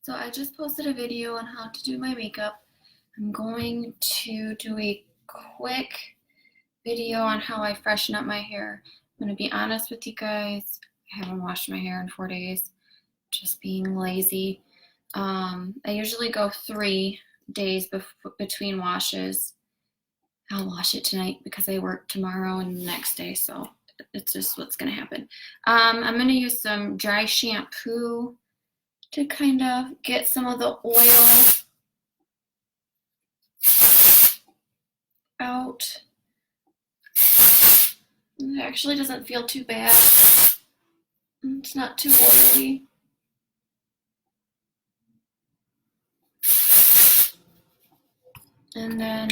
So I just posted a video on how to do my makeup. I'm going to do a quick video on how I freshen up my hair. I'm going to be honest with you guys. I haven't washed my hair in 4 days, just being lazy. I usually go 3 days between washes. I'll wash it tonight because I work tomorrow and the next day, so it's just what's going to happen. I'm going to use some dry shampoo to kind of get some of the oil out. It actually doesn't feel too bad. It's not too oily. And then,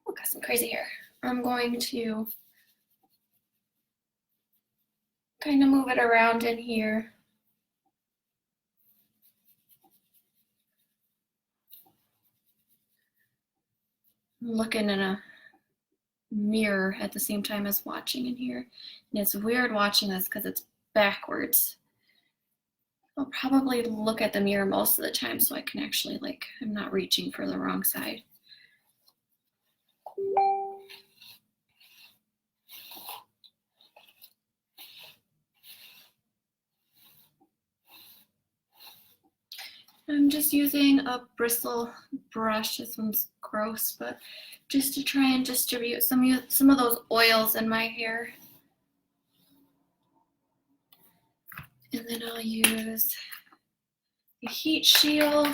oh, got some crazy hair. I'm going to kind of move it around in here. I'm looking in a mirror at the same time as watching in here. And it's weird watching this because it's backwards. I'll probably look at the mirror most of the time so I can actually, I'm not reaching for the wrong side. I'm just using a bristle brush. This one's gross, but just to try and distribute some of those oils in my hair. And then I'll use the heat shield.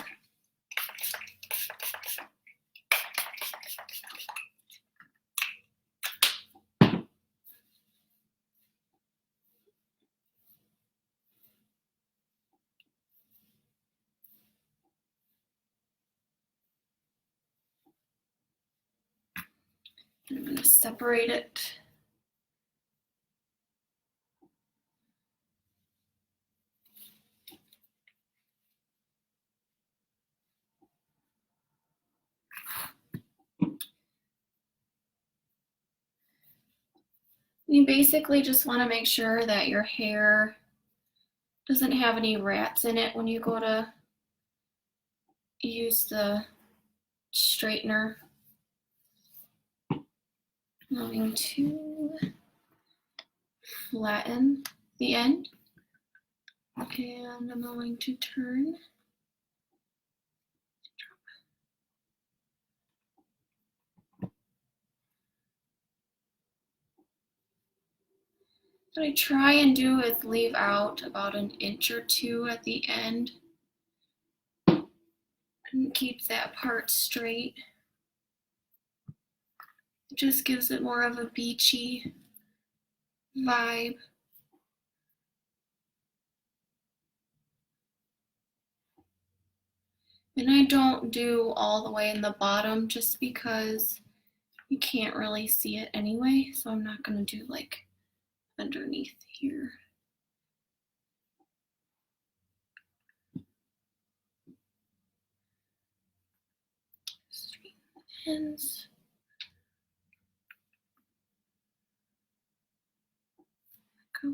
I'm going to separate it. You basically just want to make sure that your hair doesn't have any rats in it when you go to use the straightener. I'm going to flatten the end, and I'm going to turn. What I try and do is leave out about 1 inch or 2 at the end and keep that part straight. It just gives it more of a beachy vibe. And I don't do all the way in the bottom just because you can't really see it anyway, so I'm not going to do underneath here. Straighten the ends. Go.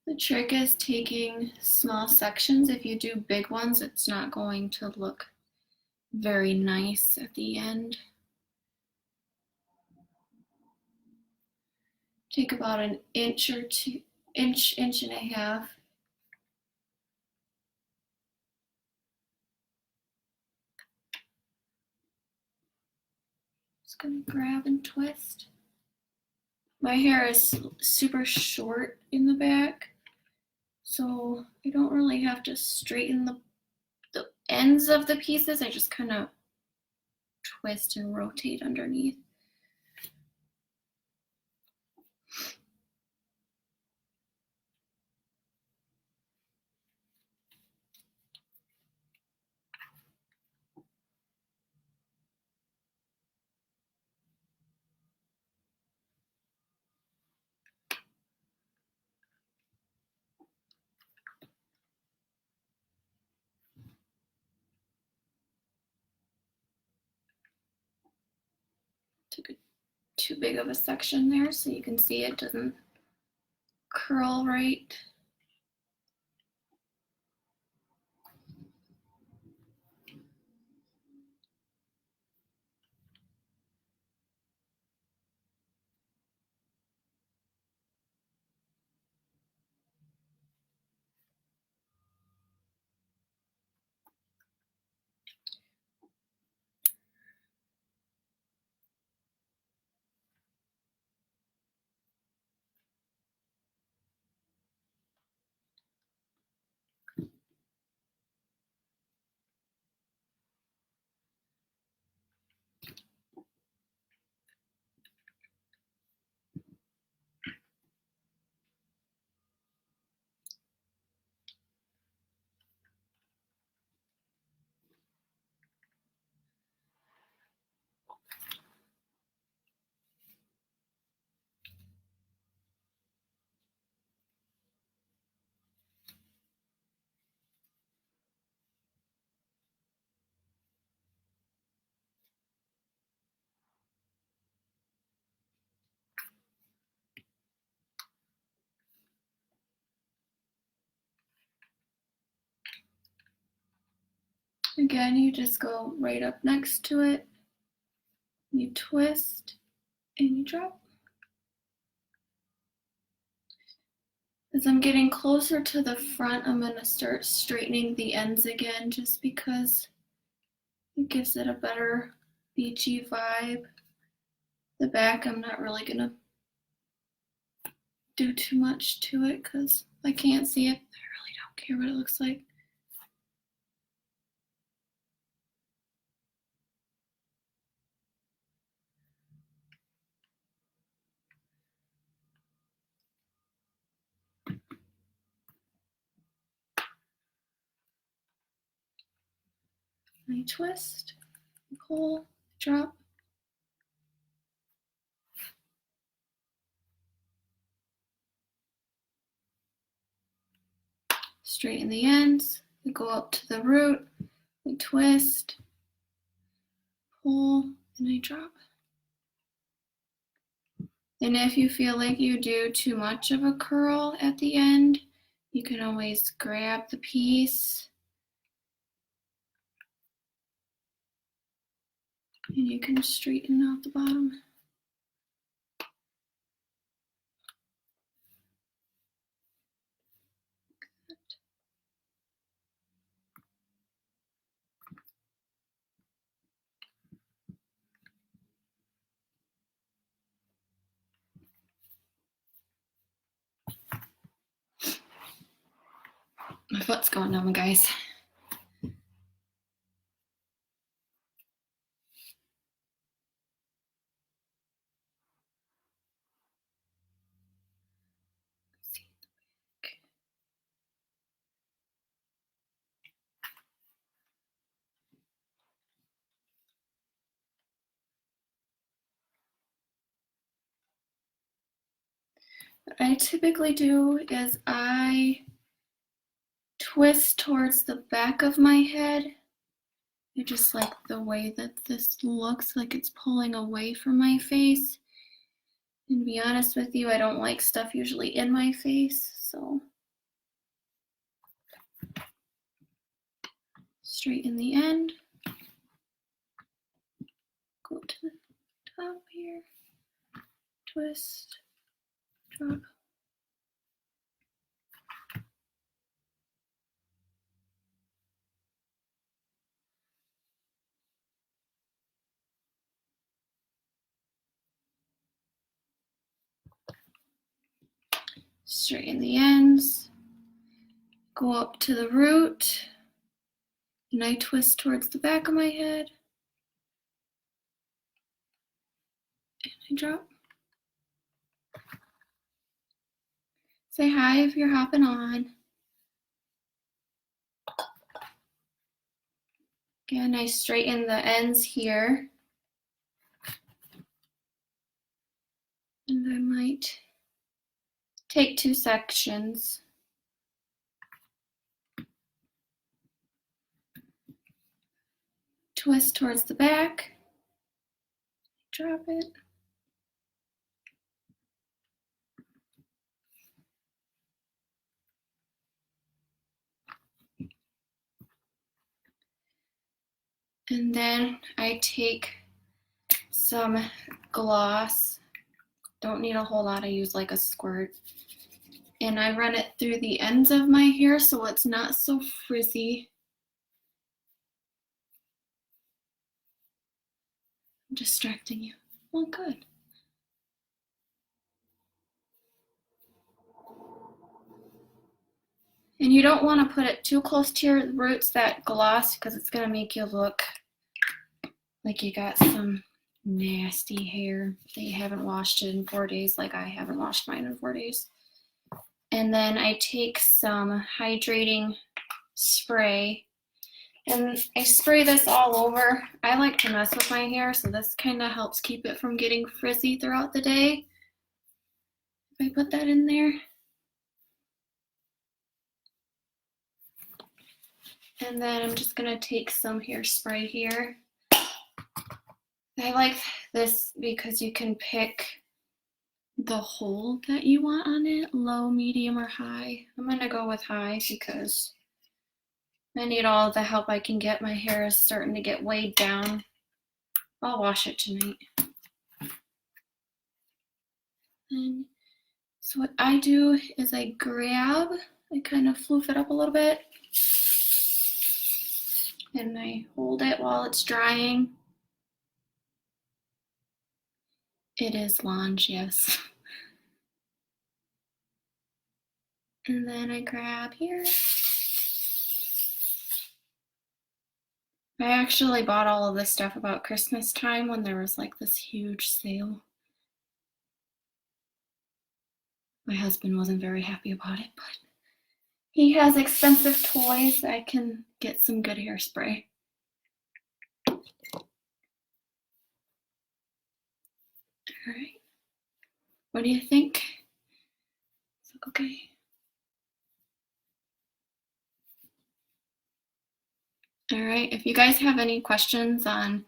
The trick is taking small sections. If you do big ones, it's not going to look very nice at the end. Take about 1 inch or 2, inch and a half. Just gonna grab and twist. My hair is super short in the back, so I don't really have to straighten the ends of the pieces. I just kind of twist and rotate underneath. Took too big of a section there so you can see it doesn't curl right. Again, you just go right up next to it, you twist, and you drop. As I'm getting closer to the front, I'm going to start straightening the ends again just because it gives it a better beachy vibe. The back, I'm not really going to do too much to it because I can't see it. I really don't care what it looks like. I twist, pull, drop. Straighten the ends, we go up to the root, we twist, pull, and I drop. And if you feel like you do too much of a curl at the end, you can always grab the piece and you can straighten out the bottom. My foot's going numb, guys. What I typically do is I twist towards the back of my head. I just like the way that this looks like it's pulling away from my face. And to be honest with you, I don't like stuff usually in my face, so straighten the end. Go to the top here, twist, drop. Straighten the ends, go up to the root, and I twist towards the back of my head, and I drop. Say hi if you're hopping on. Again, I straighten the ends here, and I might take two sections. Twist towards the back, drop it. And then I take some gloss. Don't need a whole lot, I use like a squirt. And I run it through the ends of my hair so it's not so frizzy. I'm distracting you. Well, good. And you don't want to put it too close to your roots, that gloss, because it's going to make you look like you got some nasty hair that you haven't washed it in 4 days, like I haven't washed mine in 4 days. And then I take some hydrating spray and I spray this all over. I like to mess with my hair, so this kind of helps keep it from getting frizzy throughout the day. If I put that in there. And then I'm just gonna take some hairspray here. I like this because you can pick the hold that you want on it, low, medium, or high. I'm gonna go with high because I need all the help I can get. My hair is starting to get weighed down. I'll wash it tonight. And so what I do is I kind of floof it up a little bit, and I hold it while it's drying. It is Lange, yes. And then I grab here. I actually bought all of this stuff about Christmas time when there was like this huge sale. My husband wasn't very happy about it, but he has expensive toys. I can get some good hairspray. All right. What do you think? Does it look okay? All right. If you guys have any questions on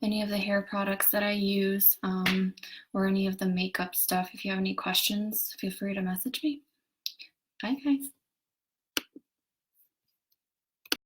any of the hair products that I use or any of the makeup stuff, if you have any questions, feel free to message me. Bye, guys.